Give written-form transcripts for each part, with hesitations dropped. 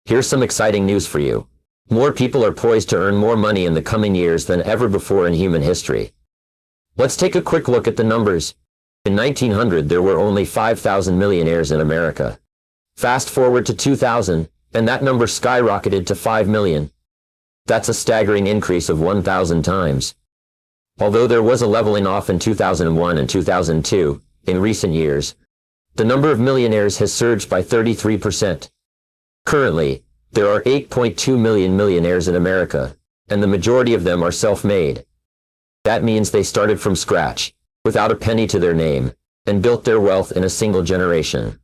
Here's some exciting news for you. More people are poised to earn more money in the coming years than ever before in human history. Let's take a quick look at the numbers. In 1900, there were only 5,000 millionaires in America. Fast forward to 2000, and that number skyrocketed to 5 million. That's a staggering increase of 1,000 times. Although there was a leveling off in 2001 and 2002, in recent years, the number of millionaires has surged by 33%. Currently, there are 8.2 million millionaires in America, and the majority of them are self-made. That means they started from scratch, without a penny to their name, and built their wealth in a single generation.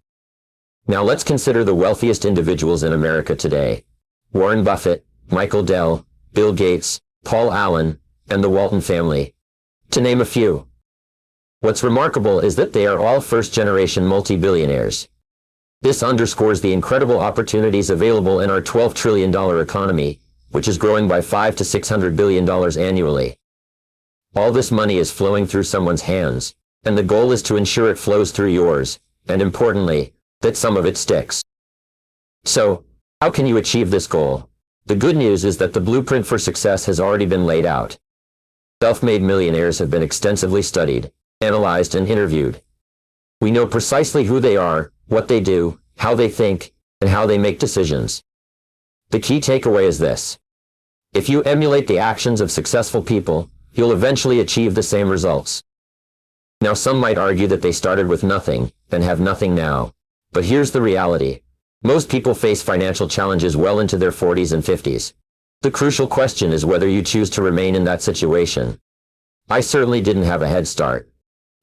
Now let's consider the wealthiest individuals in America today. Warren Buffett, Michael Dell, Bill Gates, Paul Allen, and the Walton family, to name a few. What's remarkable is that they are all first-generation multi-billionaires. This underscores the incredible opportunities available in our $12 trillion economy, which is growing by $500 to $600 billion annually. All this money is flowing through someone's hands, and the goal is to ensure it flows through yours, and importantly, that some of it sticks. So, how can you achieve this goal? The good news is that the blueprint for success has already been laid out. Self-made millionaires have been extensively studied, analyzed, and interviewed. We know precisely who they are, what they do, how they think, and how they make decisions. The key takeaway is this. If you emulate the actions of successful people, you'll eventually achieve the same results. Now, some might argue that they started with nothing, and have nothing now. But here's the reality. Most people face financial challenges well into their 40s and 50s. The crucial question is whether you choose to remain in that situation. I certainly didn't have a head start.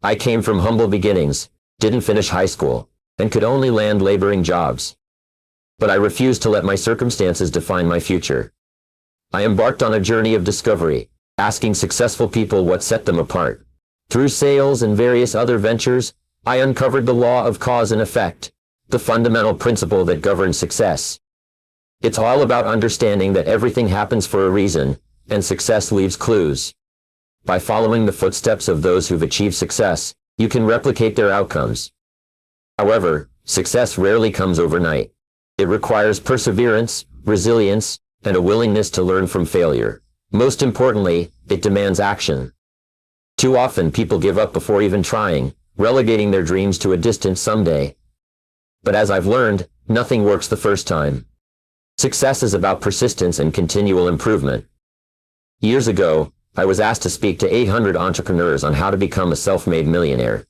I came from humble beginnings, didn't finish high school, and could only land laboring jobs. But I refused to let my circumstances define my future. I embarked on a journey of discovery, asking successful people what set them apart. Through sales and various other ventures, I uncovered the law of cause and effect, the fundamental principle that governs success. It's all about understanding that everything happens for a reason, and success leaves clues. By following the footsteps of those who've achieved success, you can replicate their outcomes. However, success rarely comes overnight. It requires perseverance, resilience, and a willingness to learn from failure. Most importantly, it demands action. Too often people give up before even trying, relegating their dreams to a distant someday. But as I've learned, nothing works the first time. Success is about persistence and continual improvement. Years ago, I was asked to speak to 800 entrepreneurs on how to become a self-made millionaire.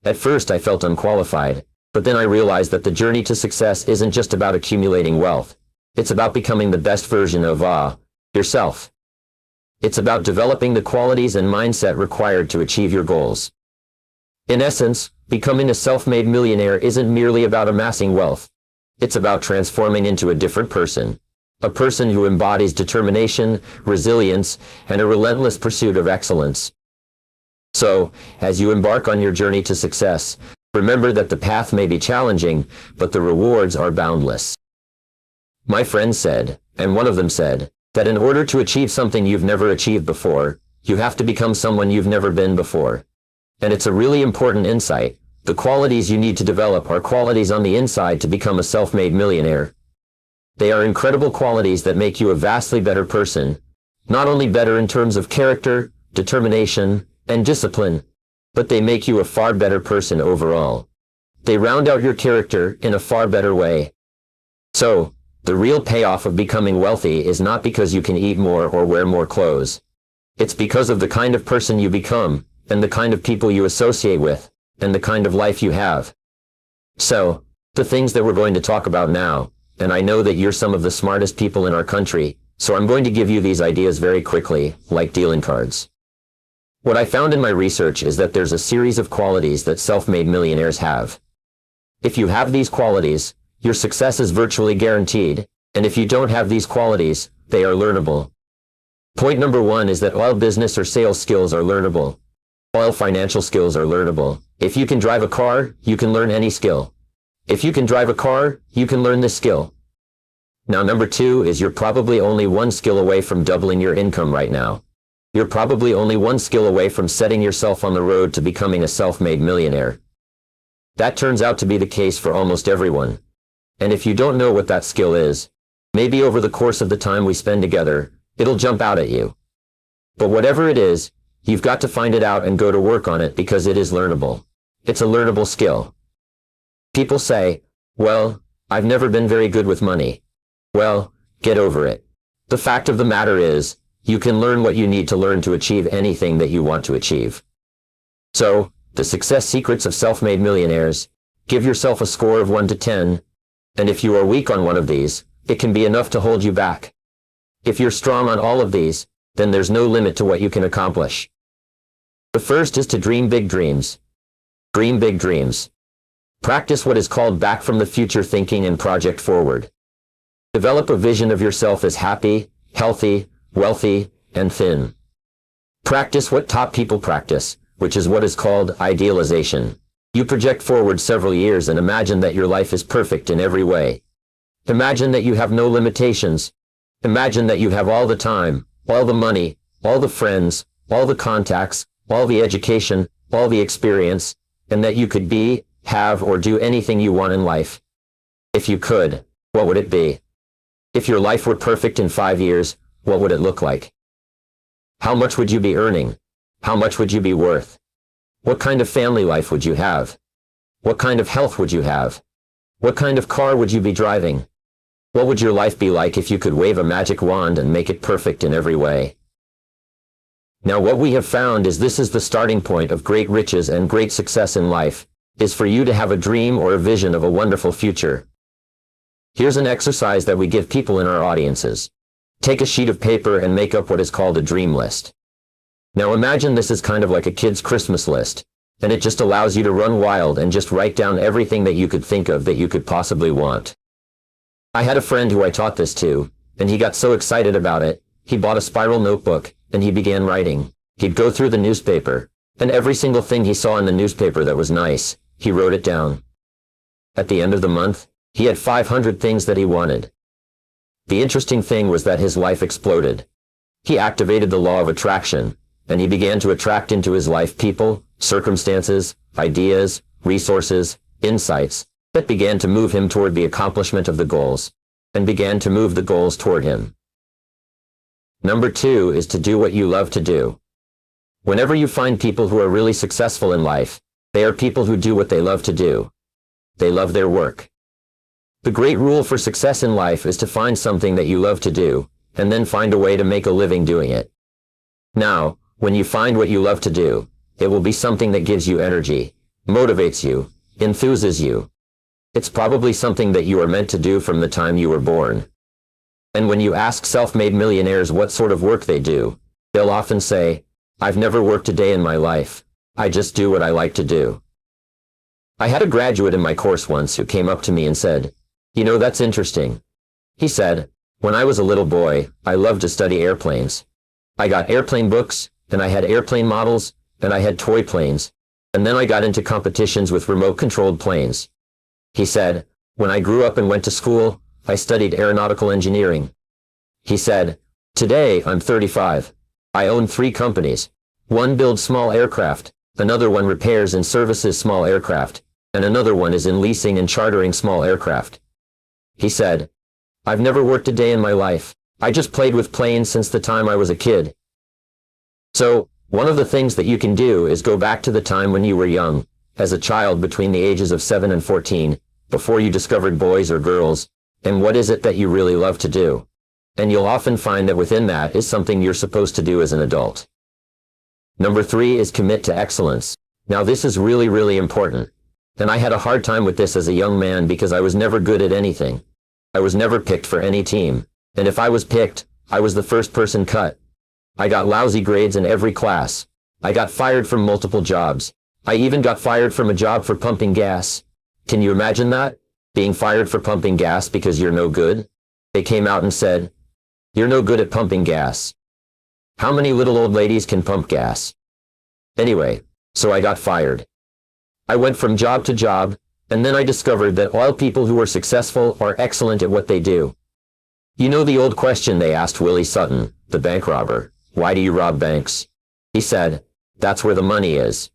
At first I felt unqualified, but then I realized that the journey to success isn't just about accumulating wealth. It's about becoming the best version of yourself. It's about developing the qualities and mindset required to achieve your goals. In essence, becoming a self-made millionaire isn't merely about amassing wealth. It's about transforming into a different person. A person who embodies determination, resilience, and a relentless pursuit of excellence. So, as you embark on your journey to success, remember that the path may be challenging, but the rewards are boundless. My friends said, and one of them said, that in order to achieve something you've never achieved before, you have to become someone you've never been before. And it's a really important insight. The qualities you need to develop are qualities on the inside to become a self-made millionaire. They are incredible qualities that make you a vastly better person, not only better in terms of character, determination, and discipline, but they make you a far better person overall. They round out your character in a far better way. So, the real payoff of becoming wealthy is not because you can eat more or wear more clothes. It's because of the kind of person you become, and the kind of people you associate with, and the kind of life you have. So, the things that we're going to talk about now, and I know that you're some of the smartest people in our country, so I'm going to give you these ideas very quickly, like dealing cards. What I found in my research is that there's a series of qualities that self-made millionaires have. If you have these qualities, your success is virtually guaranteed, and if you don't have these qualities, they are learnable. Point number 1 is that all business or sales skills are learnable. All financial skills are learnable. If you can drive a car, you can learn any skill. If you can drive a car, you can learn this skill. Now number 2 is you're probably only one skill away from doubling your income right now. You're probably only one skill away from setting yourself on the road to becoming a self-made millionaire. That turns out to be the case for almost everyone. And if you don't know what that skill is, maybe over the course of the time we spend together, it'll jump out at you. But whatever it is, you've got to find it out and go to work on it because it is learnable. It's a learnable skill. People say, well, I've never been very good with money. Well, get over it. The fact of the matter is, you can learn what you need to learn to achieve anything that you want to achieve. So, the success secrets of self-made millionaires, give yourself a score of 1 to 10, and if you are weak on one of these, it can be enough to hold you back. If you're strong on all of these, then there's no limit to what you can accomplish. The first is to dream big dreams. Dream big dreams. Practice what is called back from the future thinking and project forward. Develop a vision of yourself as happy, healthy, wealthy, and thin. Practice what top people practice, which is what is called idealization. You project forward several years and imagine that your life is perfect in every way. Imagine that you have no limitations. Imagine that you have all the time, all the money, all the friends, all the contacts, all the education, all the experience, and that you could be, have, or do anything you want in life. If you could, what would it be? If your life were perfect in 5 years, what would it look like? How much would you be earning? How much would you be worth? What kind of family life would you have? What kind of health would you have? What kind of car would you be driving? What would your life be like if you could wave a magic wand and make it perfect in every way? Now what we have found is this is the starting point of great riches and great success in life, is for you to have a dream or a vision of a wonderful future. Here's an exercise that we give people in our audiences. Take a sheet of paper and make up what is called a dream list. Now imagine this is kind of like a kid's Christmas list, and it just allows you to run wild and just write down everything that you could think of that you could possibly want. I had a friend who I taught this to, and he got so excited about it, he bought a spiral notebook, and he began writing. He'd go through the newspaper, and every single thing he saw in the newspaper that was nice, he wrote it down. At the end of the month, he had 500 things that he wanted. The interesting thing was that his life exploded. He activated the law of attraction, and he began to attract into his life people, circumstances, ideas, resources, insights, that began to move him toward the accomplishment of the goals, and began to move the goals toward him. Number 2 is to do what you love to do. Whenever you find people who are really successful in life, they are people who do what they love to do. They love their work. The great rule for success in life is to find something that you love to do, and then find a way to make a living doing it. Now, when you find what you love to do, it will be something that gives you energy, motivates you, enthuses you. It's probably something that you are meant to do from the time you were born. And when you ask self-made millionaires what sort of work they do, they'll often say, I've never worked a day in my life. I just do what I like to do. I had a graduate in my course once who came up to me and said, you know, that's interesting. He said, when I was a little boy, I loved to study airplanes. I got airplane books, and I had airplane models, and I had toy planes, and then I got into competitions with remote-controlled planes. He said, when I grew up and went to school, I studied aeronautical engineering. He said, today I'm 35. I own 3 companies. One builds small aircraft, another one repairs and services small aircraft, and another one is in leasing and chartering small aircraft. He said, I've never worked a day in my life. I just played with planes since the time I was a kid. So, one of the things that you can do is go back to the time when you were young, as a child between the ages of 7 and 14, before you discovered boys or girls, and what is it that you really love to do. And you'll often find that within that is something you're supposed to do as an adult. Number 3 is commit to excellence. Now this is really, really important. And I had a hard time with this as a young man because I was never good at anything. I was never picked for any team. And if I was picked, I was the first person cut. I got lousy grades in every class. I got fired from multiple jobs. I even got fired from a job for pumping gas. Can you imagine that? Being fired for pumping gas because you're no good? They came out and said, you're no good at pumping gas. How many little old ladies can pump gas? Anyway, so I got fired. I went from job to job, and then I discovered that all people who are successful are excellent at what they do. You know the old question they asked Willie Sutton, the bank robber, why do you rob banks? He said, that's where the money is.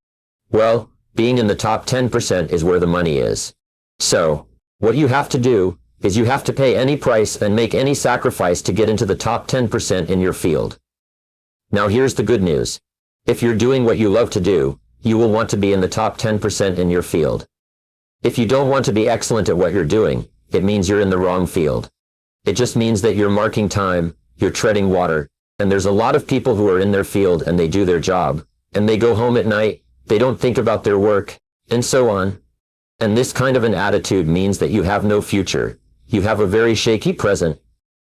Well, being in the top 10% is where the money is. So, What you have to do is you have to pay any price and make any sacrifice to get into the top 10% in your field. Now here's the good news. If you're doing what you love to do, you will want to be in the top 10% in your field. If you don't want to be excellent at what you're doing, it means you're in the wrong field. It just means that you're marking time, you're treading water, and there's a lot of people who are in their field and they do their job, and they go home at night, they don't think about their work, and so on. And this kind of an attitude means that you have no future. You have a very shaky present.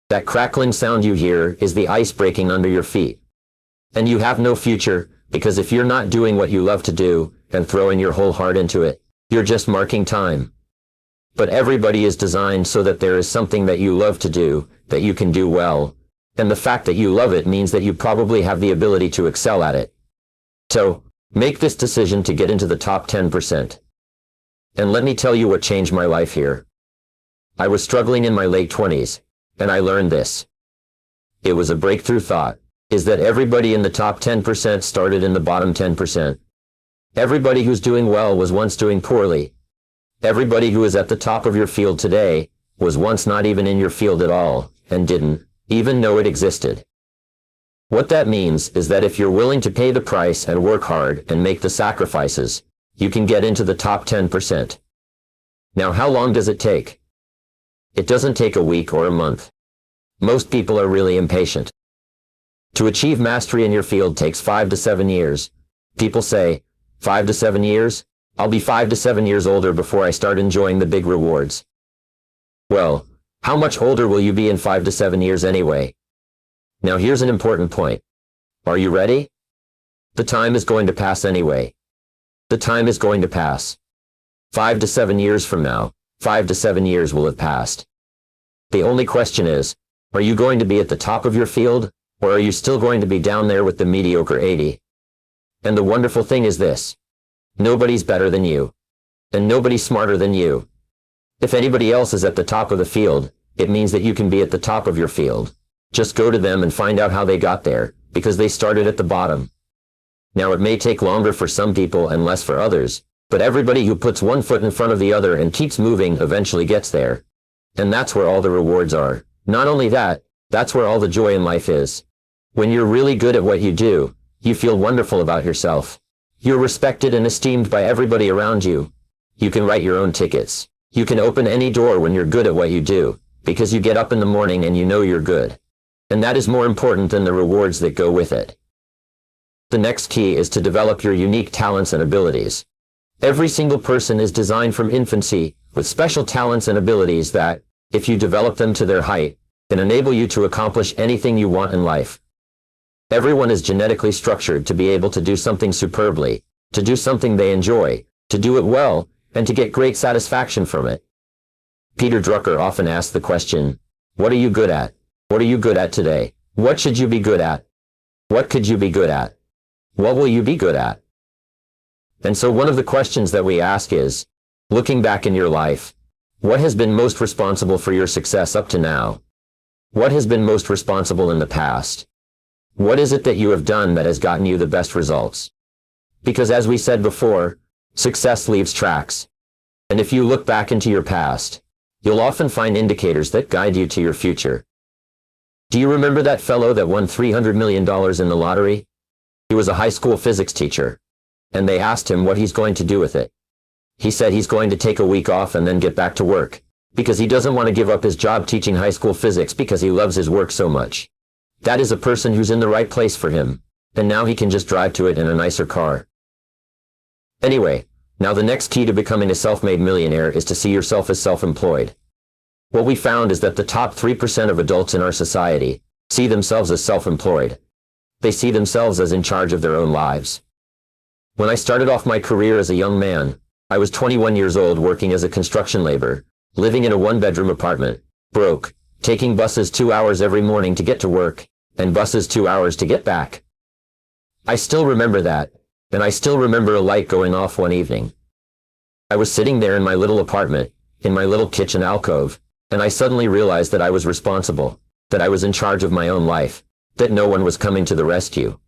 That crackling sound you hear is the ice breaking under your feet. And you have no future, because if you're not doing what you love to do, and throwing your whole heart into it, you're just marking time. But everybody is designed so that there is something that you love to do, that you can do well. And the fact that you love it means that you probably have the ability to excel at it. So, make this decision to get into the top 10%. And let me tell you what changed my life here. I was struggling in my late 20s, and I learned this. It was a breakthrough thought, is that everybody in the top 10% started in the bottom 10%. Everybody who's doing well was once doing poorly. Everybody who is at the top of your field today was once not even in your field at all, and didn't even know it existed. What that means is that if you're willing to pay the price and work hard and make the sacrifices, you can get into the top 10%. Now, how long does it take? It doesn't take a week or a month. Most people are really impatient. To achieve mastery in your field takes 5 to 7 years. People say, 5 to 7 years? I'll be 5 to 7 years older before I start enjoying the big rewards. Well, how much older will you be in 5 to 7 years anyway? Now here's an important point. Are you ready? The time is going to pass anyway. The time is going to pass. 5 to 7 years from now, 5 to 7 years will have passed. The only question is, are you going to be at the top of your field, or are you still going to be down there with the mediocre 80? And the wonderful thing is this. Nobody's better than you. And nobody's smarter than you. If anybody else is at the top of the field, it means that you can be at the top of your field. Just go to them and find out how they got there, because they started at the bottom. Now it may take longer for some people and less for others, but everybody who puts one foot in front of the other and keeps moving eventually gets there. And that's where all the rewards are. Not only that, that's where all the joy in life is. When you're really good at what you do, you feel wonderful about yourself. You're respected and esteemed by everybody around you. You can write your own tickets. You can open any door when you're good at what you do, because you get up in the morning and you know you're good. And that is more important than the rewards that go with it. The next key is to develop your unique talents and abilities. Every single person is designed from infancy with special talents and abilities that, if you develop them to their height, can enable you to accomplish anything you want in life. Everyone is genetically structured to be able to do something superbly, to do something they enjoy, to do it well, and to get great satisfaction from it. Peter Drucker often asks the question, what are you good at? What are you good at today? What should you be good at? What could you be good at? What will you be good at? And so one of the questions that we ask is, looking back in your life, what has been most responsible for your success up to now? What has been most responsible in the past? What is it that you have done that has gotten you the best results? Because as we said before, success leaves tracks. And if you look back into your past, you'll often find indicators that guide you to your future. Do you remember that fellow that won $300 million in the lottery? He was a high school physics teacher, and they asked him what he's going to do with it. He said he's going to take a week off and then get back to work, because he doesn't want to give up his job teaching high school physics because he loves his work so much. That is a person who's in the right place for him, and now he can just drive to it in a nicer car. Anyway, now the next key to becoming a self-made millionaire is to see yourself as self-employed. What we found is that the top 3% of adults in our society see themselves as self-employed. They see themselves as in charge of their own lives. When I started off my career as a young man, I was 21 years old working as a construction laborer, living in a one-bedroom apartment, broke, taking buses 2 hours every morning to get to work, and buses 2 hours to get back. I still remember that, and I still remember a light going off one evening. I was sitting there in my little apartment, in my little kitchen alcove, and I suddenly realized that I was responsible, that I was in charge of my own life, that no one was coming to the rescue.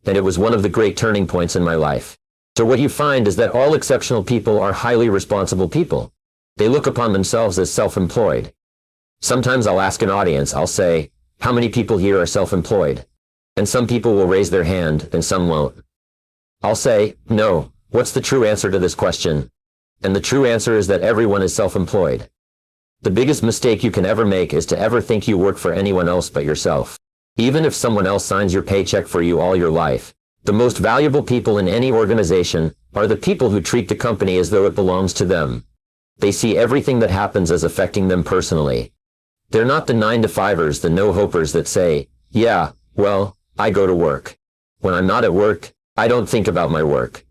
And it was one of the great turning points in my life. So what you find is that all exceptional people are highly responsible people. They look upon themselves as self-employed. Sometimes I'll ask an audience, I'll say, how many people here are self-employed? And some people will raise their hand, and some won't. I'll say, no, what's the true answer to this question? And the true answer is that everyone is self-employed. The biggest mistake you can ever make is to ever think you work for anyone else but yourself. Even if someone else signs your paycheck for you all your life, the most valuable people in any organization are the people who treat the company as though it belongs to them. They see everything that happens as affecting them personally. They're not the 9-to-5ers, the no-hopers that say, yeah, well, I go to work. When I'm not at work, I don't think about my work.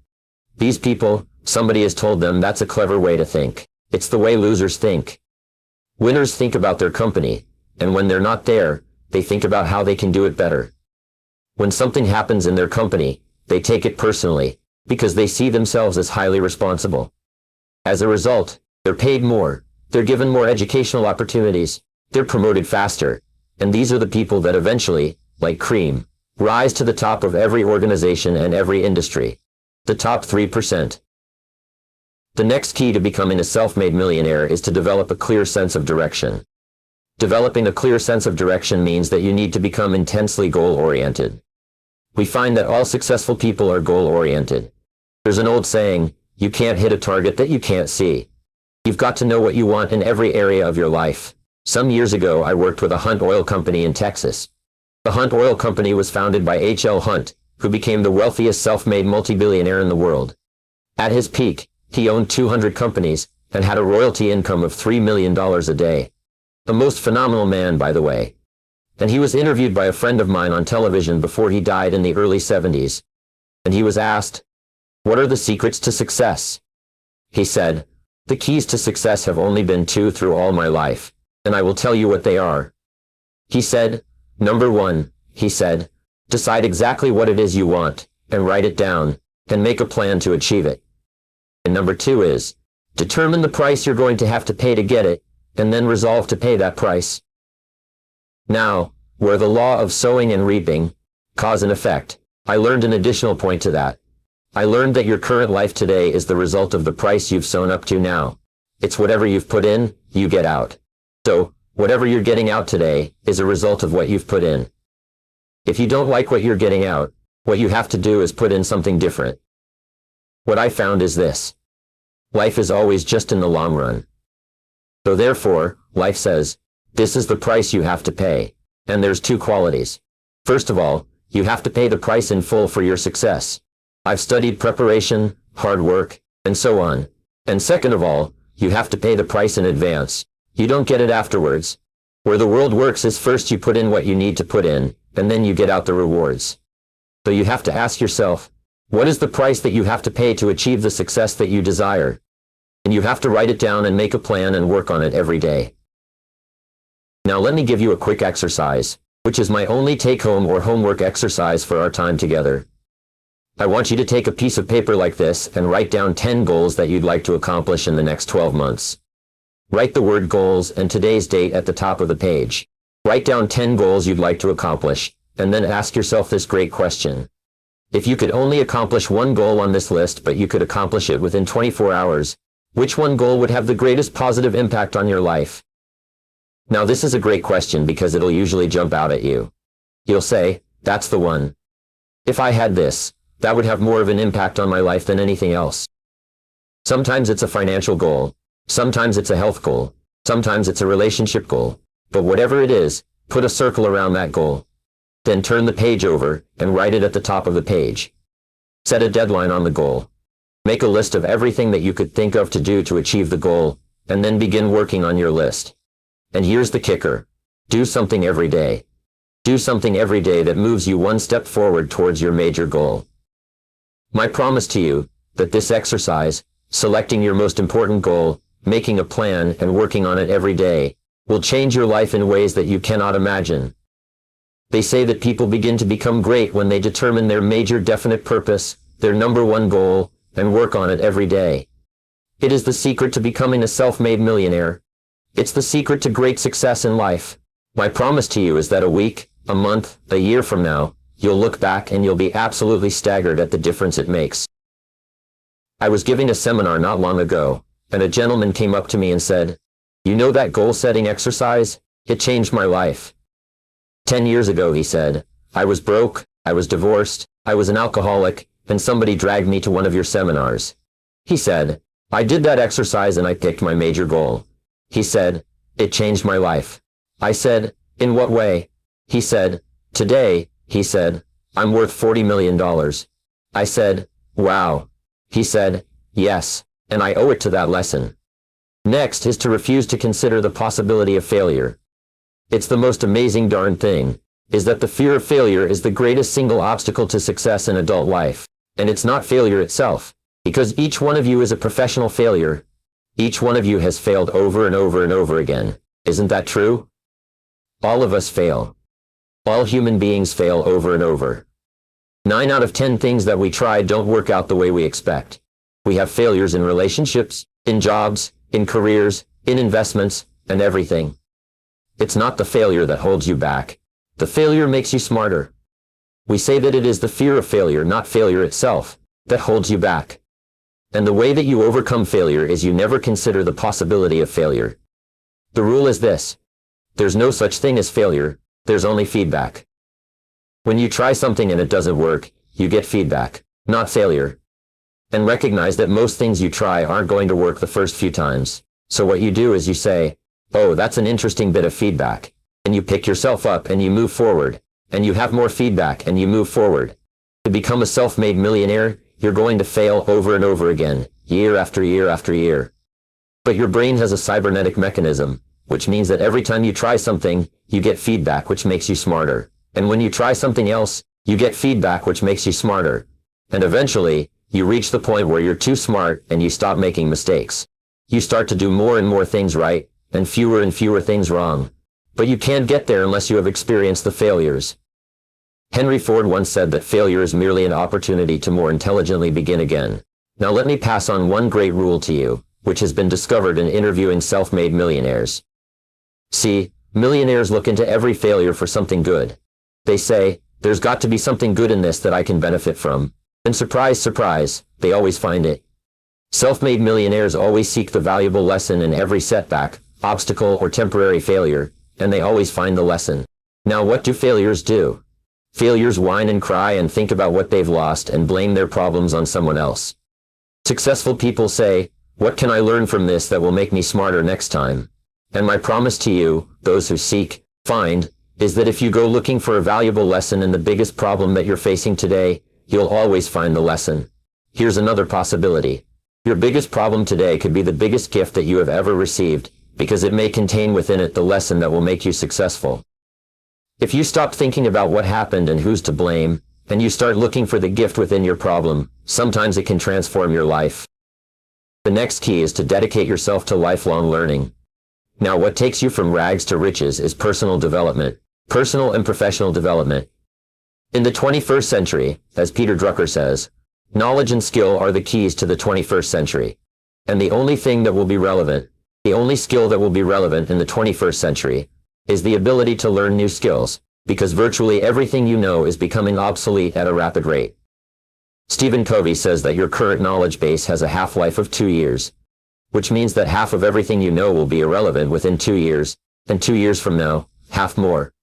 These people, somebody has told them that's a clever way to think. It's the way losers think. Winners think about their company, and when they're not there, they think about how they can do it better. When something happens in their company, they take it personally, because they see themselves as highly responsible. As a result, they're paid more, they're given more educational opportunities, they're promoted faster, and these are the people that eventually, like cream, rise to the top of every organization and every industry. The top 3%. The next key to becoming a self-made millionaire is to develop a clear sense of direction. Developing a clear sense of direction means that you need to become intensely goal-oriented. We find that all successful people are goal-oriented. There's an old saying, you can't hit a target that you can't see. You've got to know what you want in every area of your life. Some years ago, I worked with a Hunt oil company in Texas. The Hunt oil company was founded by H.L. Hunt, who became the wealthiest self-made multi-billionaire in the world. At his peak, he owned 200 companies and had a royalty income of $3 million a day. A most phenomenal man, by the way. And he was interviewed by a friend of mine on television before he died in the early 70s. And he was asked, what are the secrets to success? He said, the keys to success have only been 2 through all my life, and I will tell you what they are. He said, number 1, he said, decide exactly what it is you want, and write it down, and make a plan to achieve it. And number 2 is, determine the price you're going to have to pay to get it, and then resolve to pay that price. Now, where the law of sowing and reaping, cause and effect, I learned an additional point to that. I learned that your current life today is the result of the price you've sown up to now. It's whatever you've put in, you get out. So, whatever you're getting out today is a result of what you've put in. If you don't like what you're getting out, what you have to do is put in something different. What I found is this. Life is always just in the long run. So therefore, life says, this is the price you have to pay. And there's 2 qualities. First of all, you have to pay the price in full for your success. I've studied preparation, hard work, and so on. And second of all, you have to pay the price in advance. You don't get it afterwards. Where the world works is first you put in what you need to put in, and then you get out the rewards. So you have to ask yourself, what is the price that you have to pay to achieve the success that you desire? And you have to write it down and make a plan and work on it every day. Now let me give you a quick exercise, which is my only take-home or homework exercise for our time together. I want you to take a piece of paper like this and write down 10 goals that you'd like to accomplish in the next 12 months. Write the word goals and today's date at the top of the page. Write down 10 goals you'd like to accomplish, and then ask yourself this great question. If you could only accomplish one goal on this list but you could accomplish it within 24 hours, which one goal would have the greatest positive impact on your life? Now this is a great question because it'll usually jump out at you. You'll say, that's the one. If I had this, that would have more of an impact on my life than anything else. Sometimes it's a financial goal. Sometimes it's a health goal. Sometimes it's a relationship goal. But whatever it is, put a circle around that goal. Then turn the page over and write it at the top of the page. Set a deadline on the goal. Make a list of everything that you could think of to do to achieve the goal, and then begin working on your list. And here's the kicker. Do something every day. Do something every day that moves you one step forward towards your major goal. My promise to you, that this exercise, selecting your most important goal, making a plan and working on it every day, will change your life in ways that you cannot imagine. They say that people begin to become great when they determine their major definite purpose, their number one goal, and work on it every day. It is the secret to becoming a self-made millionaire. It's the secret to great success in life. My promise to you is that a week, a month, a year from now, you'll look back and you'll be absolutely staggered at the difference it makes. I was giving a seminar not long ago, and a gentleman came up to me and said, "You know that goal-setting exercise? It changed my life." 10 years ago, he said, I was broke, I was divorced, I was an alcoholic, and somebody dragged me to one of your seminars. He said, I did that exercise and I picked my major goal. He said, it changed my life. I said, in what way? He said, today, he said, I'm worth $40 million. I said, wow. He said, yes, and I owe it to that lesson. Next is to refuse to consider the possibility of failure. It's the most amazing darn thing, is that the fear of failure is the greatest single obstacle to success in adult life. And it's not failure itself, because each one of you is a professional failure. Each one of you has failed over and over and over again. Isn't that true? All of us fail. All human beings fail over and over. 9 out of 10 things that we try don't work out the way we expect. We have failures in relationships, in jobs, in careers, in investments, and everything. It's not the failure that holds you back. The failure makes you smarter. We say that it is the fear of failure, not failure itself, that holds you back. And the way that you overcome failure is you never consider the possibility of failure. The rule is this: there's no such thing as failure, there's only feedback. When you try something and it doesn't work, you get feedback, not failure. And recognize that most things you try aren't going to work the first few times. So what you do is you say, oh, that's an interesting bit of feedback. And you pick yourself up and you move forward. And you have more feedback and you move forward. To become a self-made millionaire, you're going to fail over and over again, year after year after year. But your brain has a cybernetic mechanism, which means that every time you try something, you get feedback which makes you smarter. And when you try something else, you get feedback which makes you smarter. And eventually, you reach the point where you're too smart and you stop making mistakes. You start to do more and more things right, and fewer things wrong. But you can't get there unless you have experienced the failures. Henry Ford once said that failure is merely an opportunity to more intelligently begin again. Now let me pass on one great rule to you, which has been discovered in interviewing self-made millionaires. See, millionaires look into every failure for something good. They say, there's got to be something good in this that I can benefit from. And surprise, surprise, they always find it. Self-made millionaires always seek the valuable lesson in every setback, obstacle, or temporary failure, and they always find the lesson. Now what do failures do? Failures whine and cry and think about what they've lost and blame their problems on someone else. Successful people say, what can I learn from this that will make me smarter next time? And my promise to you, those who seek, find, is that if you go looking for a valuable lesson in the biggest problem that you're facing today, you'll always find the lesson. Here's another possibility. Your biggest problem today could be the biggest gift that you have ever received, because it may contain within it the lesson that will make you successful. If you stop thinking about what happened and who's to blame, and you start looking for the gift within your problem, sometimes it can transform your life. The next key is to dedicate yourself to lifelong learning. Now what takes you from rags to riches is personal development, personal and professional development. In the 21st century, as Peter Drucker says, knowledge and skill are the keys to the 21st century. And the only thing that will be relevant, the only skill that will be relevant in the 21st century, is the ability to learn new skills, because virtually everything you know is becoming obsolete at a rapid rate. Stephen Covey says that your current knowledge base has a half-life of 2 years, which means that half of everything you know will be irrelevant within 2 years, and 2 years from now, half more.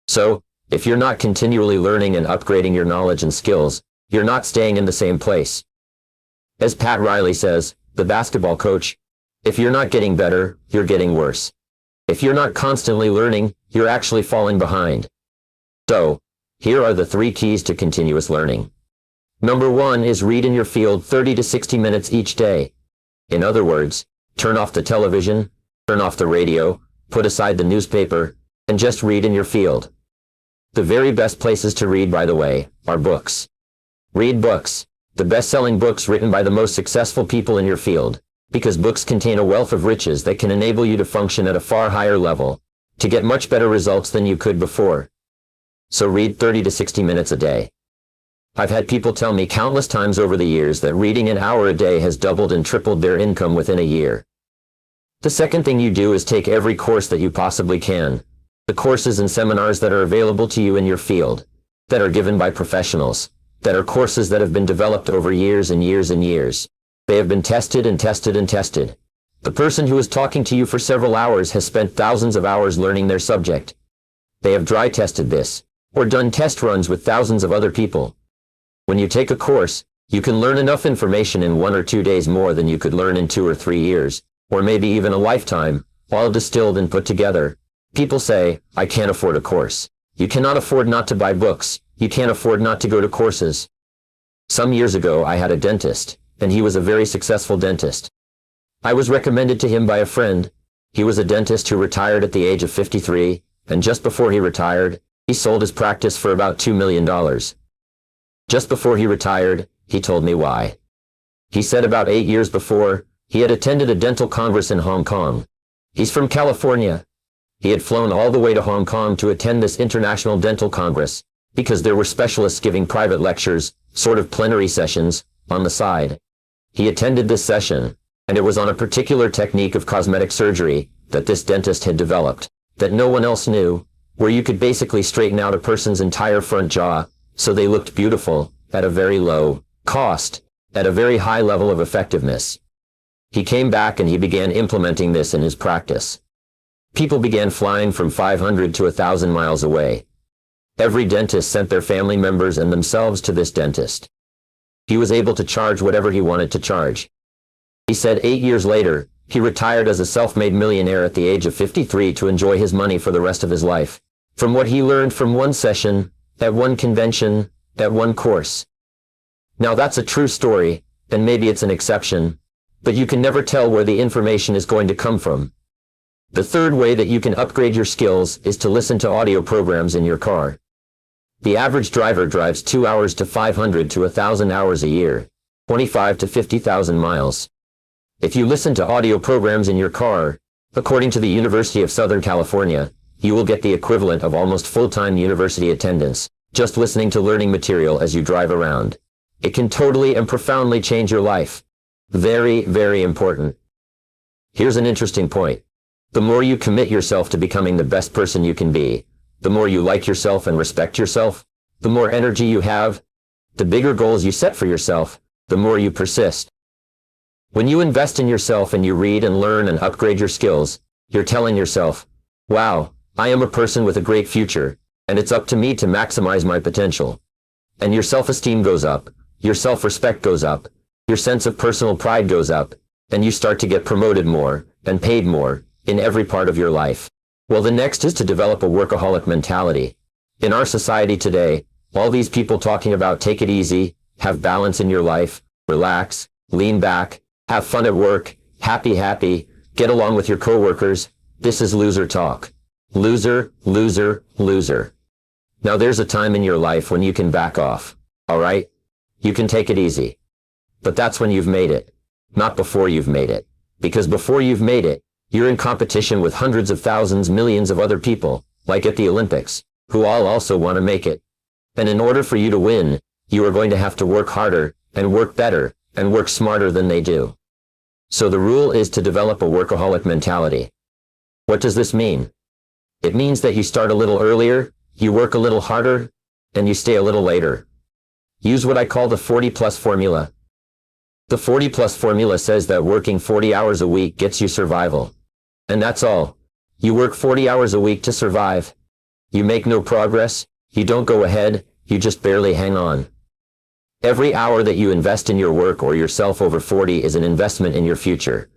So, if you're not continually learning and upgrading your knowledge and skills, you're not staying in the same place. As Pat Riley says, the basketball coach, if you're not getting better, you're getting worse. If you're not constantly learning, you're actually falling behind. So, here are the 3 keys to continuous learning. Number 1 is read in your field 30 to 60 minutes each day. In other words, turn off the television, turn off the radio, put aside the newspaper, and just read in your field. The very best places to read, by the way, are books. Read books, the best-selling books written by the most successful people in your field, because books contain a wealth of riches that can enable you to function at a far higher level, to get much better results than you could before. So read 30 to 60 minutes a day. I've had people tell me countless times over the years that reading an hour a day has doubled and tripled their income within a year. The second thing you do is take every course that you possibly can. The courses and seminars that are available to you in your field, that are given by professionals, that are courses that have been developed over years and years and years. They have been tested and tested and tested. The person who is talking to you for several hours has spent thousands of hours learning their subject. They have dry tested this, or done test runs with thousands of other people. When you take a course, you can learn enough information in 1 or 2 days more than you could learn in 2 or 3 years, or maybe even a lifetime, all distilled and put together. People say, I can't afford a course. You cannot afford not to buy books. You can't afford not to go to courses. Some years ago I had a dentist, and he was a very successful dentist. I was recommended to him by a friend. He was a dentist who retired at the age of 53, and just before he retired, he sold his practice for about $2 million. Just before he retired, he told me why. He said about 8 years before, he had attended a dental congress in Hong Kong. He's from California. He had flown all the way to Hong Kong to attend this international dental congress, because there were specialists giving private lectures, sort of plenary sessions, on the side. He attended this session, and it was on a particular technique of cosmetic surgery that this dentist had developed, that no one else knew, where you could basically straighten out a person's entire front jaw, so they looked beautiful, at a very low cost, at a very high level of effectiveness. He came back and he began implementing this in his practice. People began flying from 500 to 1,000 miles away. Every dentist sent their family members and themselves to this dentist. He was able to charge whatever he wanted to charge. He said 8 years later, he retired as a self-made millionaire at the age of 53 to enjoy his money for the rest of his life, from what he learned from one session, at one convention, at one course. Now that's a true story, and maybe it's an exception, but you can never tell where the information is going to come from. The third way that you can upgrade your skills is to listen to audio programs in your car. The average driver drives 2 hours to 500 to 1,000 hours a year, 25 to 50,000 miles. If you listen to audio programs in your car, according to the University of Southern California, you will get the equivalent of almost full-time university attendance, just listening to learning material as you drive around. It can totally and profoundly change your life. Very, very important. Here's an interesting point. The more you commit yourself to becoming the best person you can be, the more you like yourself and respect yourself, the more energy you have, the bigger goals you set for yourself, the more you persist. When you invest in yourself and you read and learn and upgrade your skills, you're telling yourself, wow, I am a person with a great future, and it's up to me to maximize my potential. And your self-esteem goes up, your self-respect goes up, your sense of personal pride goes up, and you start to get promoted more, and paid more, in every part of your life. Well, the next is to develop a workaholic mentality. In our society today, all these people talking about take it easy, have balance in your life, relax, lean back, have fun at work, happy, get along with your coworkers, this is loser talk. Loser, loser, loser. Now there's a time in your life when you can back off, alright? You can take it easy. But that's when you've made it, not before you've made it. Because before you've made it, you're in competition with hundreds of thousands, millions of other people, like at the Olympics, who all also want to make it. And in order for you to win, you are going to have to work harder, and work better, and work smarter than they do. So the rule is to develop a workaholic mentality. What does this mean? It means that you start a little earlier, you work a little harder, and you stay a little later. Use what I call the 40+ formula. The 40+ formula says that working 40 hours a week gets you survival. And that's all. You work 40 hours a week to survive. You make no progress, you don't go ahead, you just barely hang on. Every hour that you invest in your work or yourself over 40 is an investment in your future.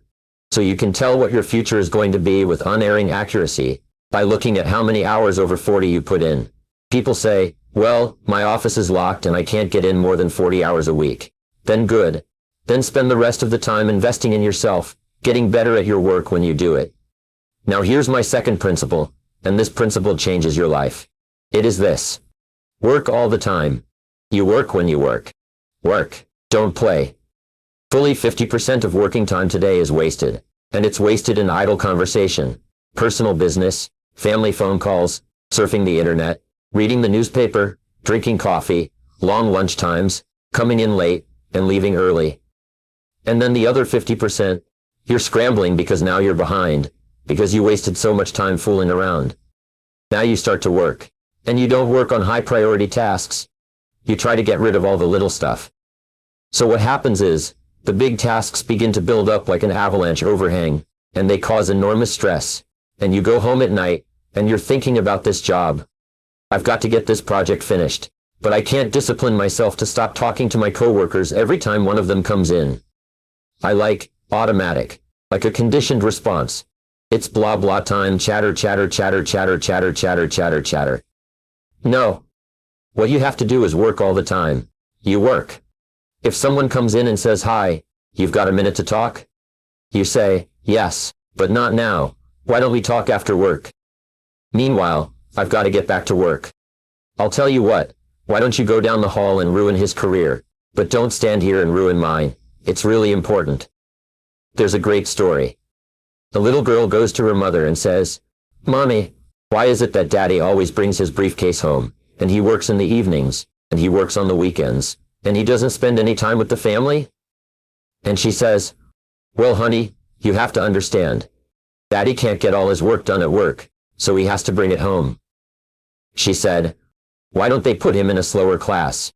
So you can tell what your future is going to be with unerring accuracy by looking at how many hours over 40 you put in. People say, well, my office is locked and I can't get in more than 40 hours a week. Then good. Then spend the rest of the time investing in yourself, getting better at your work when you do it. Now here's my second principle, and this principle changes your life. It is this. Work all the time. You work when you work. Work. Don't play. Fully 50% of working time today is wasted, and it's wasted in idle conversation, personal business, family phone calls, surfing the internet, reading the newspaper, drinking coffee, long lunch times, coming in late, and leaving early. And then the other 50%, you're scrambling because now you're behind, because you wasted so much time fooling around. Now you start to work, and you don't work on high priority tasks. You try to get rid of all the little stuff. So what happens is, The big tasks begin to build up like an avalanche overhang, and they cause enormous stress. And you go home at night, and you're thinking about this job. I've got to get this project finished, but I can't discipline myself to stop talking to my coworkers every time one of them comes in. I like automatic, like a conditioned response. It's blah blah time, chatter, chatter, chatter, chatter, chatter, chatter, chatter, chatter. No. What you have to do is work all the time. You work. If someone comes in and says, "Hi, you've got a minute to talk?" You say, "Yes, but not now. Why don't we talk after work?" Meanwhile, I've got to get back to work. I'll tell you what, why don't you go down the hall and ruin his career? But don't stand here and ruin mine. It's really important. There's a great story. The little girl goes to her mother and says, "Mommy, why is it that Daddy always brings his briefcase home, and he works in the evenings, and he works on the weekends, and he doesn't spend any time with the family?" And she says, "Well, honey, you have to understand. Daddy can't get all his work done at work, so he has to bring it home." She said, "Why don't they put him in a slower class?"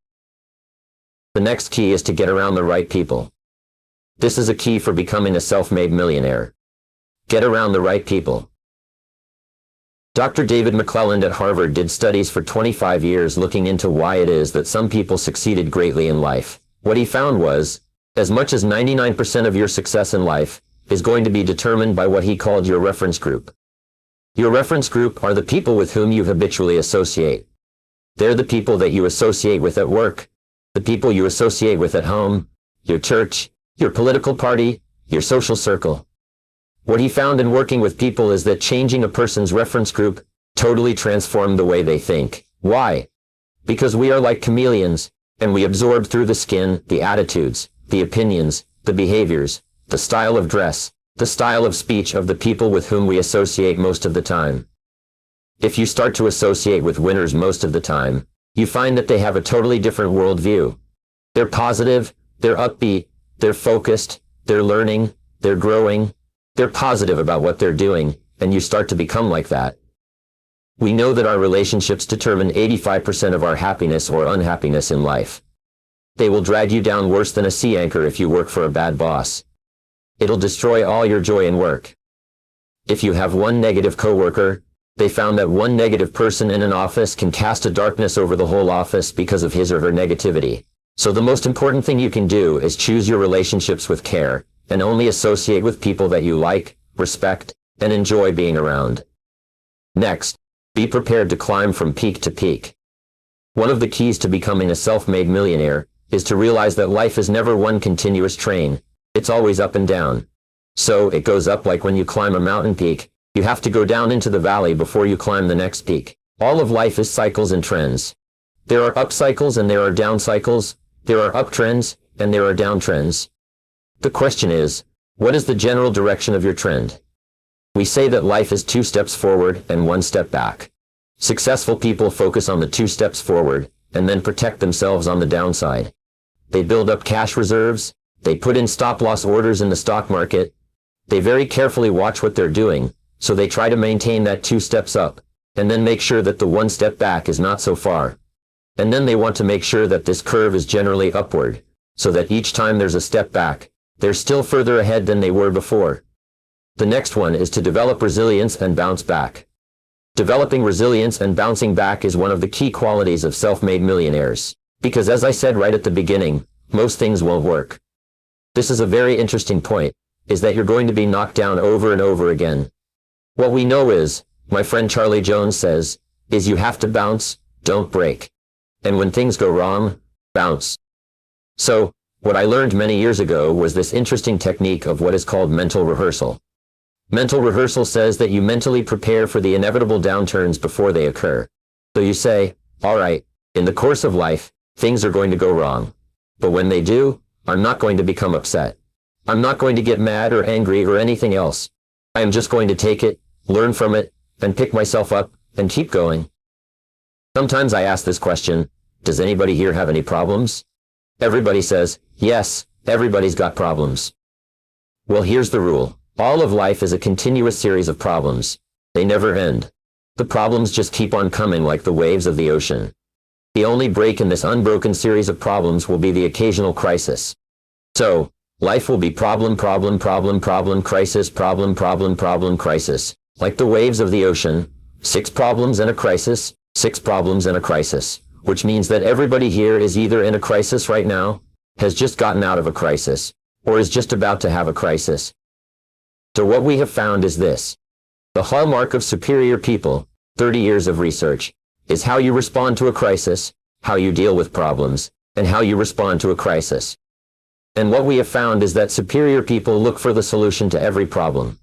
The next key is to get around the right people. This is a key for becoming a self-made millionaire. Get around the right people. Dr. David McClelland at Harvard did studies for 25 years looking into why it is that some people succeeded greatly in life. What he found was, as much as 99% of your success in life is going to be determined by what he called your reference group. Your reference group are the people with whom you habitually associate. They're the people that you associate with at work, the people you associate with at home, your church, your political party, your social circle. What he found in working with people is that changing a person's reference group totally transformed the way they think. Why? Because we are like chameleons, and we absorb through the skin the attitudes, the opinions, the behaviors, the style of dress, the style of speech of the people with whom we associate most of the time. If you start to associate with winners most of the time, you find that they have a totally different worldview. They're positive, they're upbeat, they're focused, they're learning, they're growing, they're positive about what they're doing, and you start to become like that. We know that our relationships determine 85% of our happiness or unhappiness in life. They will drag you down worse than a sea anchor if you work for a bad boss. It'll destroy all your joy in work. If you have one negative coworker, they found that one negative person in an office can cast a darkness over the whole office because of his or her negativity. So the most important thing you can do is choose your relationships with care, and only associate with people that you like, respect, and enjoy being around. Next, be prepared to climb from peak to peak. One of the keys to becoming a self-made millionaire is to realize that life is never one continuous train. It's always up and down. So it goes up like when you climb a mountain peak. You have to go down into the valley before you climb the next peak. All of life is cycles and trends. There are up cycles and there are down cycles. There are up trends and there are down trends. The question is, what is the general direction of your trend? We say that life is 2 steps forward and 1 step back. Successful people focus on the 2 steps forward and then protect themselves on the downside. They build up cash reserves. They put in stop-loss orders in the stock market. They very carefully watch what they're doing, so they try to maintain that 2 steps up, and then make sure that the 1 step back is not so far. And then they want to make sure that this curve is generally upward, so that each time there's a step back, they're still further ahead than they were before. The next one is to develop resilience and bounce back. Developing resilience and bouncing back is one of the key qualities of self-made millionaires, because as I said right at the beginning, most things won't work. This is a very interesting point, is that you're going to be knocked down over and over again. What we know is, my friend Charlie Jones says, is you have to bounce, don't break. And when things go wrong, bounce. So, what I learned many years ago was this interesting technique of what is called mental rehearsal. Mental rehearsal says that you mentally prepare for the inevitable downturns before they occur. So you say, all right, in the course of life, things are going to go wrong. But when they do, I'm not going to become upset. I'm not going to get mad or angry or anything else. I am just going to take it, learn from it, and pick myself up, and keep going. Sometimes I ask this question, does anybody here have any problems? Everybody says, yes, everybody's got problems. Well, here's the rule. All of life is a continuous series of problems. They never end. The problems just keep on coming like the waves of the ocean. The only break in this unbroken series of problems will be the occasional crisis. So, Life will be problem, problem, problem, problem, crisis, problem, problem, problem, crisis. Like the waves of the ocean, 6 problems and a crisis, 6 problems and a crisis. Which means that everybody here is either in a crisis right now, has just gotten out of a crisis, or is just about to have a crisis. So what we have found is this. The hallmark of superior people, 30 years of research, is how you respond to a crisis, how you deal with problems, and how you respond to a crisis. And what we have found is that superior people look for the solution to every problem.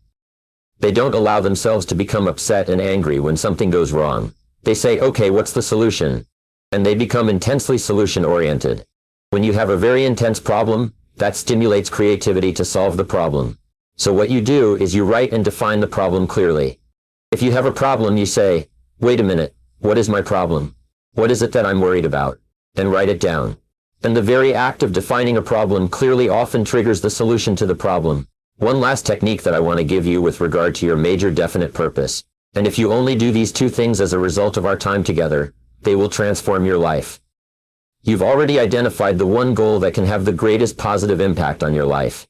They don't allow themselves to become upset and angry when something goes wrong. They say, okay, what's the solution? And they become intensely solution-oriented. When you have a very intense problem, that stimulates creativity to solve the problem. So what you do is you write and define the problem clearly. If you have a problem, you say, wait a minute, what is my problem? What is it that I'm worried about? And write it down. And the very act of defining a problem clearly often triggers the solution to the problem. One last technique that I want to give you with regard to your major definite purpose. And if you only do these 2 things as a result of our time together, they will transform your life. You've already identified the one goal that can have the greatest positive impact on your life.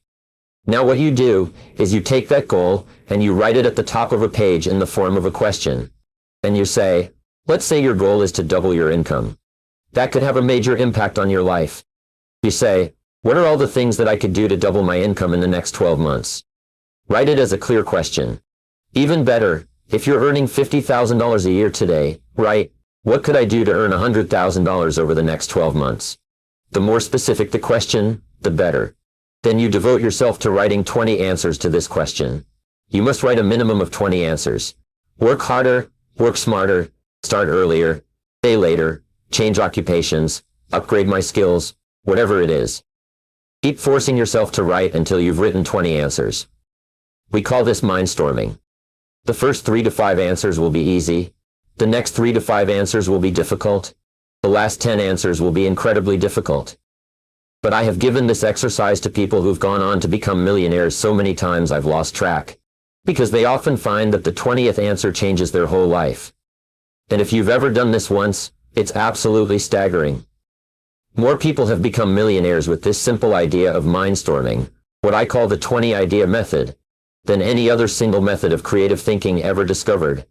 Now what you do is you take that goal and you write it at the top of a page in the form of a question. And you say, let's say your goal is to double your income. That could have a major impact on your life. You say, what are all the things that I could do to double my income in the next 12 months? Write it as a clear question. Even better, if you're earning $50,000 a year today, write, what could I do to earn $100,000 over the next 12 months? The more specific the question, the better. Then you devote yourself to writing 20 answers to this question. You must write a minimum of 20 answers. Work harder, work smarter, start earlier, stay later, change occupations, upgrade my skills, whatever it is. Keep forcing yourself to write until you've written 20 answers. We call this mindstorming. The first 3 to 5 answers will be easy. The next 3 to 5 answers will be difficult. The last 10 answers will be incredibly difficult. But I have given this exercise to people who've gone on to become millionaires so many times I've lost track. Because they often find that the 20th answer changes their whole life. And if you've ever done this once, it's absolutely staggering. More people have become millionaires with this simple idea of mindstorming, what I call the 20 idea method, than any other single method of creative thinking ever discovered.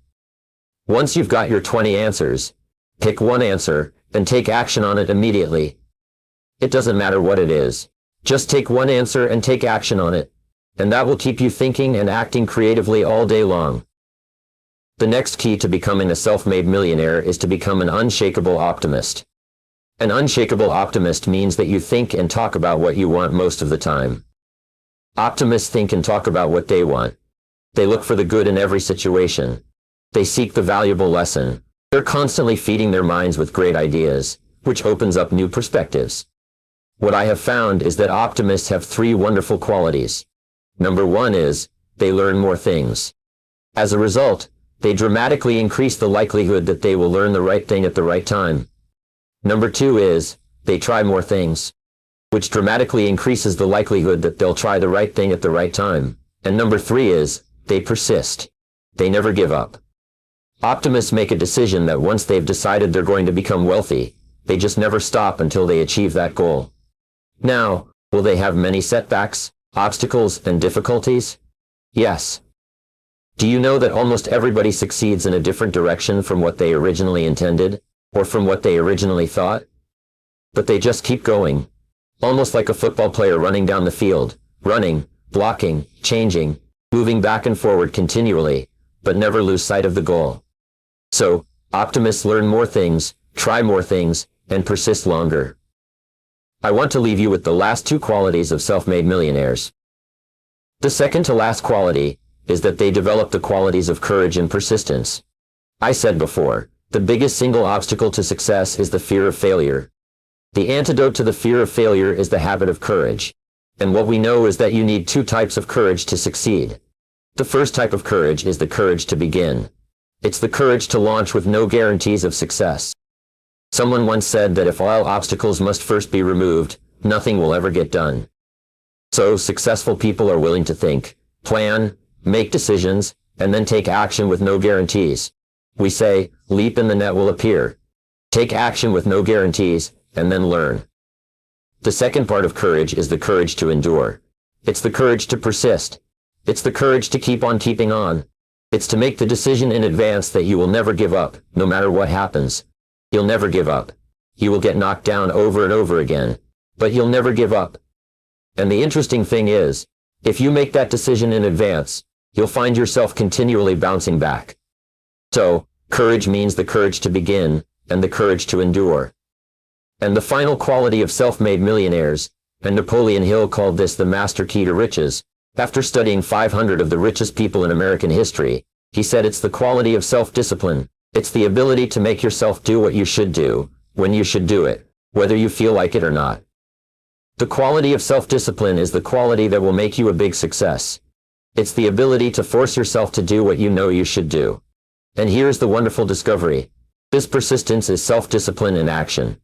Once you've got your 20 answers, pick one answer, and take action on it immediately. It doesn't matter what it is. Just take one answer and take action on it, and that will keep you thinking and acting creatively all day long. The next key to becoming a self-made millionaire is to become an unshakable optimist. An unshakable optimist means that you think and talk about what you want most of the time. Optimists think and talk about what they want. They look for the good in every situation. They seek the valuable lesson. They're constantly feeding their minds with great ideas, which opens up new perspectives. What I have found is that optimists have 3 wonderful qualities. Number 1 is, they learn more things. As a result, they dramatically increase the likelihood that they will learn the right thing at the right time. Number 2 is, they try more things, which dramatically increases the likelihood that they'll try the right thing at the right time. And number 3 is, they persist. They never give up. Optimists make a decision that once they've decided they're going to become wealthy, they just never stop until they achieve that goal. Now, will they have many setbacks, obstacles, and difficulties? Yes. Do you know that almost everybody succeeds in a different direction from what they originally intended, or from what they originally thought? But they just keep going. Almost like a football player running down the field, running, blocking, changing, moving back and forward continually, but never lose sight of the goal. So, optimists learn more things, try more things, and persist longer. I want to leave you with the last 2 qualities of self-made millionaires. The second to last quality is that they develop the qualities of courage and persistence. I said before, the biggest single obstacle to success is the fear of failure. The antidote to the fear of failure is the habit of courage. And what we know is that you need 2 types of courage to succeed. The first type of courage is the courage to begin. It's the courage to launch with no guarantees of success. Someone once said that if all obstacles must first be removed, nothing will ever get done. So successful people are willing to think, plan, make decisions, and then take action with no guarantees. We say, leap and the net will appear. Take action with no guarantees, and then learn. The second part of courage is the courage to endure. It's the courage to persist. It's the courage to keep on keeping on. It's to make the decision in advance that you will never give up, no matter what happens. You'll never give up. You will get knocked down over and over again, but you'll never give up. And the interesting thing is, if you make that decision in advance, you'll find yourself continually bouncing back. So, courage means the courage to begin, and the courage to endure. And the final quality of self-made millionaires, and Napoleon Hill called this the master key to riches. After studying 500 of the richest people in American history, he said it's the quality of self-discipline. It's the ability to make yourself do what you should do, when you should do it, whether you feel like it or not. The quality of self-discipline is the quality that will make you a big success. It's the ability to force yourself to do what you know you should do. And here's the wonderful discovery. This persistence is self-discipline in action.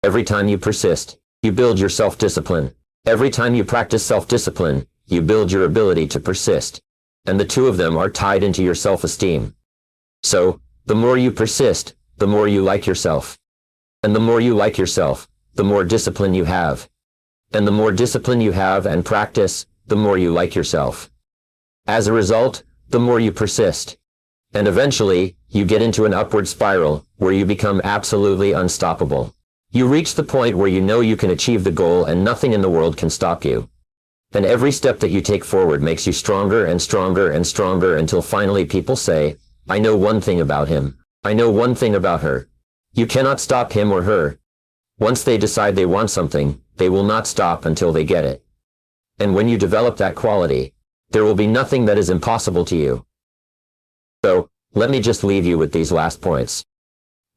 Every time you persist, you build your self-discipline. Every time you practice self-discipline, you build your ability to persist. And the two of them are tied into your self-esteem. So, the more you persist, the more you like yourself. And the more you like yourself, the more discipline you have. And the more discipline you have and practice, the more you like yourself. As a result, the more you persist. And eventually, you get into an upward spiral, where you become absolutely unstoppable. You reach the point where you know you can achieve the goal and nothing in the world can stop you. And every step that you take forward makes you stronger and stronger and stronger until finally people say, I know one thing about him. I know one thing about her. You cannot stop him or her. Once they decide they want something, they will not stop until they get it. And when you develop that quality, there will be nothing that is impossible to you. So, let me just leave you with these last points.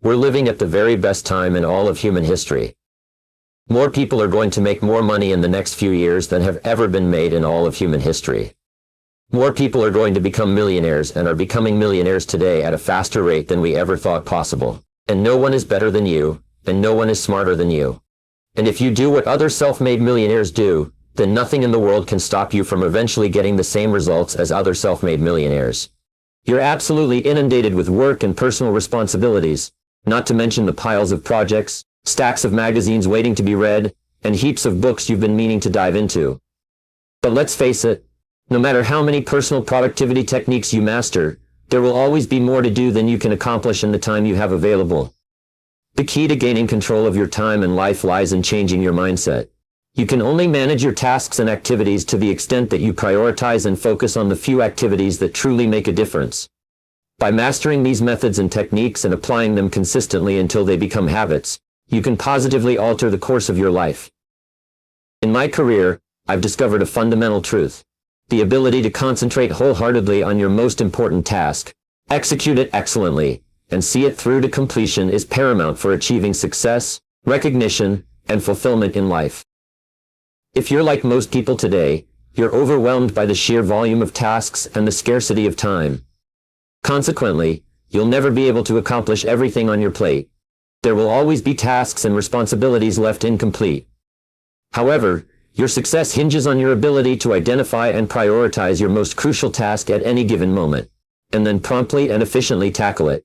We're living at the very best time in all of human history. More people are going to make more money in the next few years than have ever been made in all of human history. More people are going to become millionaires and are becoming millionaires today at a faster rate than we ever thought possible. And no one is better than you, and no one is smarter than you. And if you do what other self-made millionaires do, then nothing in the world can stop you from eventually getting the same results as other self-made millionaires. You're absolutely inundated with work and personal responsibilities, not to mention the piles of projects, stacks of magazines waiting to be read, and heaps of books you've been meaning to dive into. But let's face it, no matter how many personal productivity techniques you master, there will always be more to do than you can accomplish in the time you have available. The key to gaining control of your time and life lies in changing your mindset. You can only manage your tasks and activities to the extent that you prioritize and focus on the few activities that truly make a difference. By mastering these methods and techniques and applying them consistently until they become habits, you can positively alter the course of your life. In my career, I've discovered a fundamental truth. The ability to concentrate wholeheartedly on your most important task, execute it excellently, and see it through to completion is paramount for achieving success, recognition, and fulfillment in life. If you're like most people today, you're overwhelmed by the sheer volume of tasks and the scarcity of time. Consequently, you'll never be able to accomplish everything on your plate. There will always be tasks and responsibilities left incomplete. However, your success hinges on your ability to identify and prioritize your most crucial task at any given moment, and then promptly and efficiently tackle it.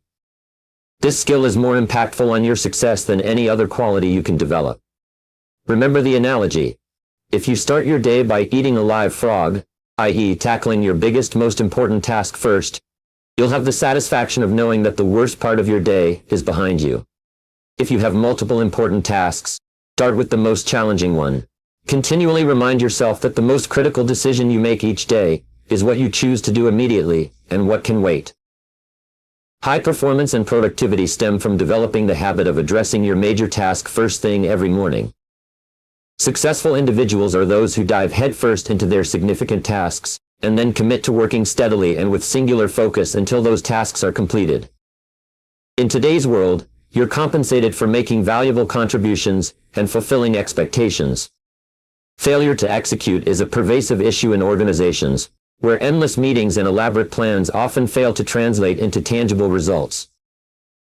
This skill is more impactful on your success than any other quality you can develop. Remember the analogy. If you start your day by eating a live frog, i.e., tackling your biggest, most important task first, you'll have the satisfaction of knowing that the worst part of your day is behind you. If you have multiple important tasks, start with the most challenging one. Continually remind yourself that the most critical decision you make each day is what you choose to do immediately and what can wait. High performance and productivity stem from developing the habit of addressing your major task first thing every morning. Successful individuals are those who dive headfirst into their significant tasks, and then commit to working steadily and with singular focus until those tasks are completed. In today's world, you're compensated for making valuable contributions and fulfilling expectations. Failure to execute is a pervasive issue in organizations, where endless meetings and elaborate plans often fail to translate into tangible results.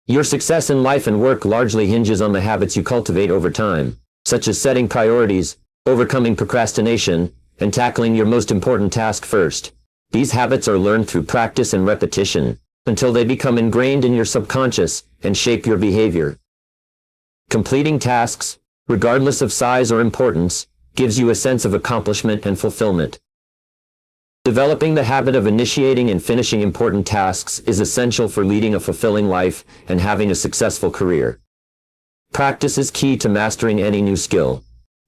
Your success in life and work largely hinges on the habits you cultivate over time, such as setting priorities, overcoming procrastination, and tackling your most important task first. These habits are learned through practice and repetition, until they become ingrained in your subconscious and shape your behavior. Completing tasks, regardless of size or importance, gives you a sense of accomplishment and fulfillment. Developing the habit of initiating and finishing important tasks is essential for leading a fulfilling life and having a successful career. Practice is key to mastering any new skill,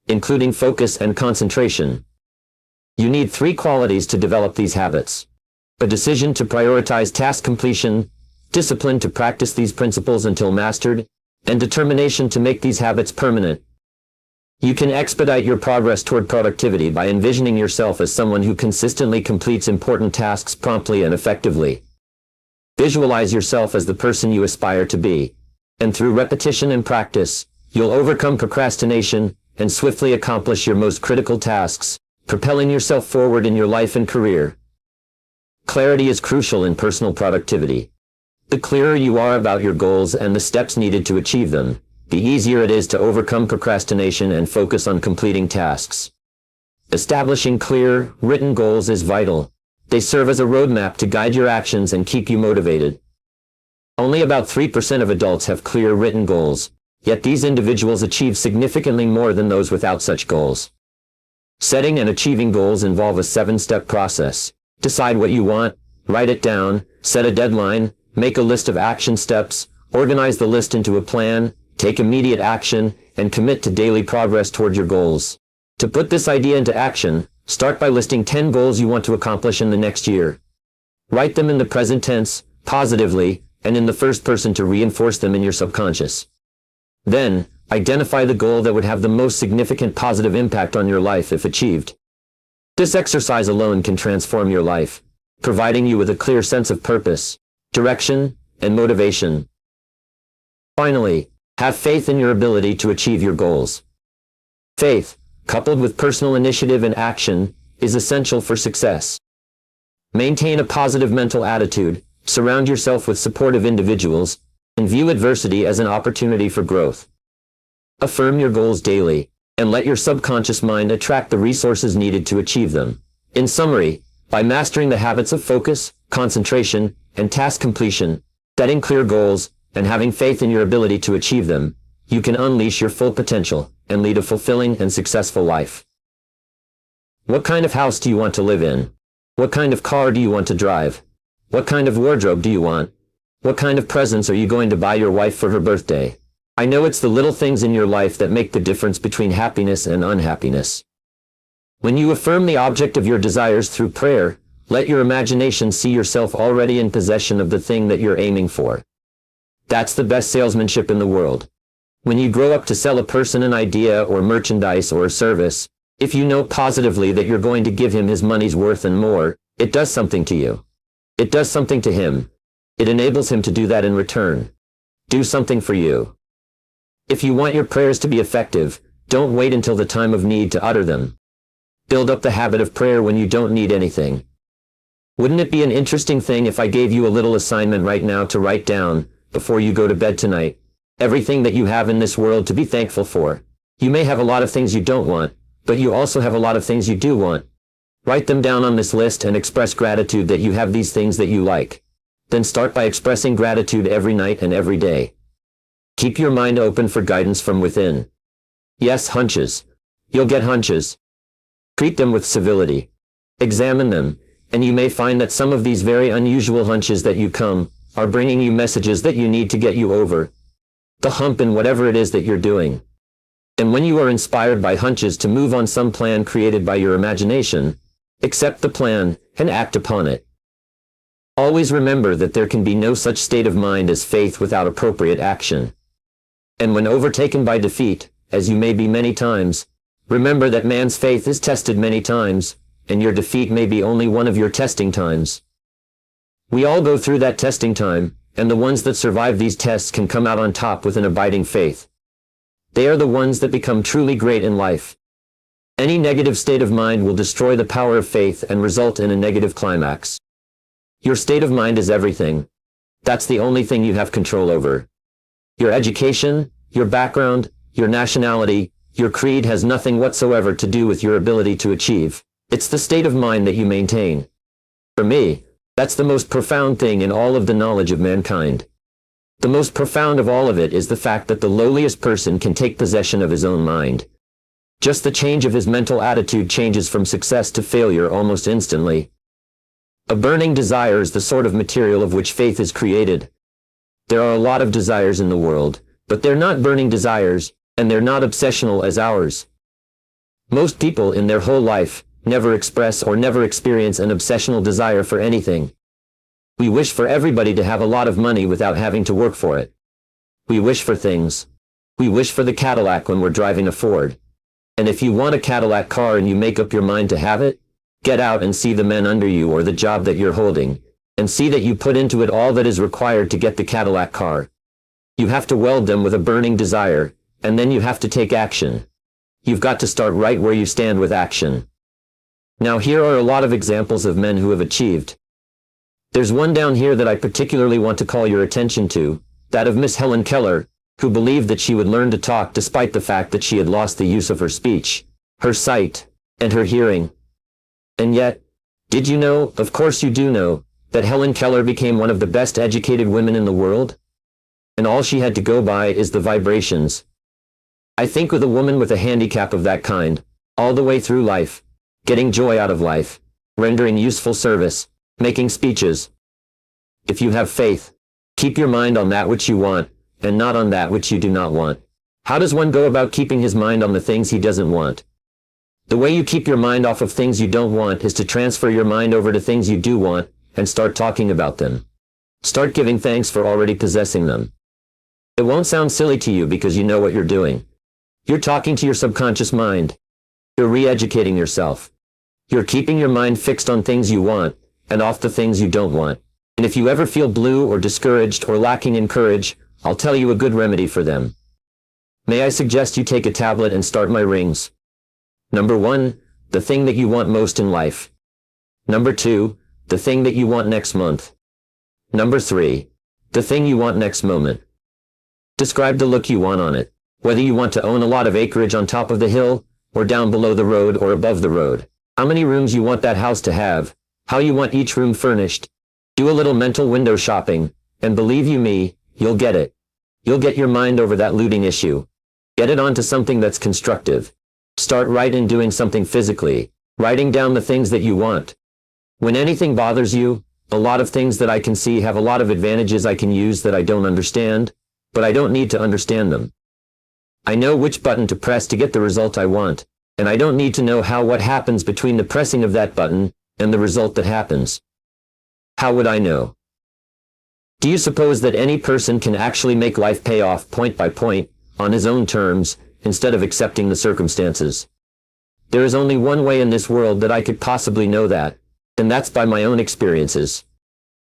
including focus and concentration. You need 3 qualities to develop these habits: a decision to prioritize task completion, discipline to practice these principles until mastered, and determination to make these habits permanent. You can expedite your progress toward productivity by envisioning yourself as someone who consistently completes important tasks promptly and effectively. Visualize yourself as the person you aspire to be, and through repetition and practice, you'll overcome procrastination and swiftly accomplish your most critical tasks, propelling yourself forward in your life and career. Clarity is crucial in personal productivity. The clearer you are about your goals and the steps needed to achieve them, the easier it is to overcome procrastination and focus on completing tasks. Establishing clear, written goals is vital. They serve as a roadmap to guide your actions and keep you motivated. Only about 3% of adults have clear written goals, yet these individuals achieve significantly more than those without such goals. Setting and achieving goals involve a 7-step process. Decide what you want, write it down, set a deadline, make a list of action steps, organize the list into a plan, take immediate action, and commit to daily progress toward your goals. To put this idea into action, start by listing 10 goals you want to accomplish in the next year. Write them in the present tense, positively, and in the first person to reinforce them in your subconscious. Then, identify the goal that would have the most significant positive impact on your life if achieved. This exercise alone can transform your life, providing you with a clear sense of purpose, direction, and motivation. Finally, have faith in your ability to achieve your goals. Faith, coupled with personal initiative and action, is essential for success. Maintain a positive mental attitude, surround yourself with supportive individuals, and view adversity as an opportunity for growth. Affirm your goals daily, and let your subconscious mind attract the resources needed to achieve them. In summary, by mastering the habits of focus, concentration, and task completion, setting clear goals, and having faith in your ability to achieve them, you can unleash your full potential and lead a fulfilling and successful life. What kind of house do you want to live in? What kind of car do you want to drive? What kind of wardrobe do you want? What kind of presents are you going to buy your wife for her birthday? I know it's the little things in your life that make the difference between happiness and unhappiness. When you affirm the object of your desires through prayer, let your imagination see yourself already in possession of the thing that you're aiming for. That's the best salesmanship in the world. When you grow up to sell a person an idea or merchandise or a service, if you know positively that you're going to give him his money's worth and more, it does something to you. It does something to him. It enables him to do that in return. Do something for you. If you want your prayers to be effective, don't wait until the time of need to utter them. Build up the habit of prayer when you don't need anything. Wouldn't it be an interesting thing if I gave you a little assignment right now to write down, before you go to bed tonight, everything that you have in this world to be thankful for? You may have a lot of things you don't want, but you also have a lot of things you do want. Write them down on this list and express gratitude that you have these things that you like. Then start by expressing gratitude every night and every day. Keep your mind open for guidance from within. Yes, hunches. You'll get hunches. Treat them with civility. Examine them, and you may find that some of these very unusual hunches that you come are bringing you messages that you need to get you over the hump in whatever it is that you're doing. And when you are inspired by hunches to move on some plan created by your imagination, accept the plan and act upon it. Always remember that there can be no such state of mind as faith without appropriate action. And when overtaken by defeat, as you may be many times, remember that man's faith is tested many times, and your defeat may be only one of your testing times. We all go through that testing time, and the ones that survive these tests can come out on top with an abiding faith. They are the ones that become truly great in life. Any negative state of mind will destroy the power of faith and result in a negative climax. Your state of mind is everything. That's the only thing you have control over. Your education, your background, your nationality, your creed has nothing whatsoever to do with your ability to achieve. It's the state of mind that you maintain. For me, that's the most profound thing in all of the knowledge of mankind. The most profound of all of it is the fact that the lowliest person can take possession of his own mind. Just the change of his mental attitude changes from success to failure almost instantly. A burning desire is the sort of material of which faith is created. There are a lot of desires in the world, but they're not burning desires, and they're not obsessional as ours. Most people in their whole life never express or never experience an obsessional desire for anything. We wish for everybody to have a lot of money without having to work for it. We wish for things. We wish for the Cadillac when we're driving a Ford. And if you want a Cadillac car and you make up your mind to have it, get out and see the men under you or the job that you're holding, and see that you put into it all that is required to get the Cadillac car. You have to weld them with a burning desire, and then you have to take action. You've got to start right where you stand with action. Now here are a lot of examples of men who have achieved. There's one down here that I particularly want to call your attention to, that of Miss Helen Keller, who believed that she would learn to talk despite the fact that she had lost the use of her speech, her sight, and her hearing. And yet, did you know, of course you do know, that Helen Keller became one of the best educated women in the world? And all she had to go by is the vibrations. I think with a woman with a handicap of that kind, all the way through life, getting joy out of life, rendering useful service, making speeches. If you have faith, keep your mind on that which you want, and not on that which you do not want. How does one go about keeping his mind on the things he doesn't want? The way you keep your mind off of things you don't want is to transfer your mind over to things you do want, and start talking about them. Start giving thanks for already possessing them. It won't sound silly to you because you know what you're doing. You're talking to your subconscious mind. You're re-educating yourself. You're keeping your mind fixed on things you want, and off the things you don't want. And if you ever feel blue or discouraged or lacking in courage, I'll tell you a good remedy for them. May I suggest you take a tablet and start my rings? Number 1, the thing that you want most in life. Number 2, the thing that you want next month. Number 3, the thing you want next moment. Describe the look you want on it, whether you want to own a lot of acreage on top of the hill, or down below the road or above the road. How many rooms you want that house to have, how you want each room furnished. Do a little mental window shopping, and believe you me, you'll get it. You'll get your mind over that looting issue. Get it onto something that's constructive. Start right in doing something physically, writing down the things that you want. When anything bothers you, a lot of things that I can see have a lot of advantages I can use that I don't understand, but I don't need to understand them. I know which button to press to get the result I want, and I don't need to know what happens between the pressing of that button and the result that happens. How would I know? Do you suppose that any person can actually make life pay off point by point, on his own terms, instead of accepting the circumstances? There is only one way in this world that I could possibly know that, and that's by my own experiences.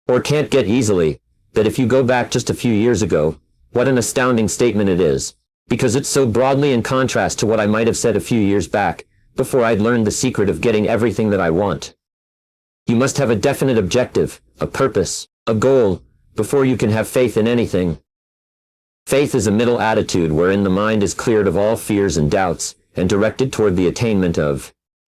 Or can't get easily, that if you go back just a few years ago, what an astounding statement it is, because it's so broadly in contrast to what I might have said a few years back, before I'd learned the secret of getting everything that I want. You must have a definite objective, a purpose, a goal, before you can have faith in anything. Faith is a middle attitude wherein the mind is cleared of all fears and doubts, and directed toward the attainment of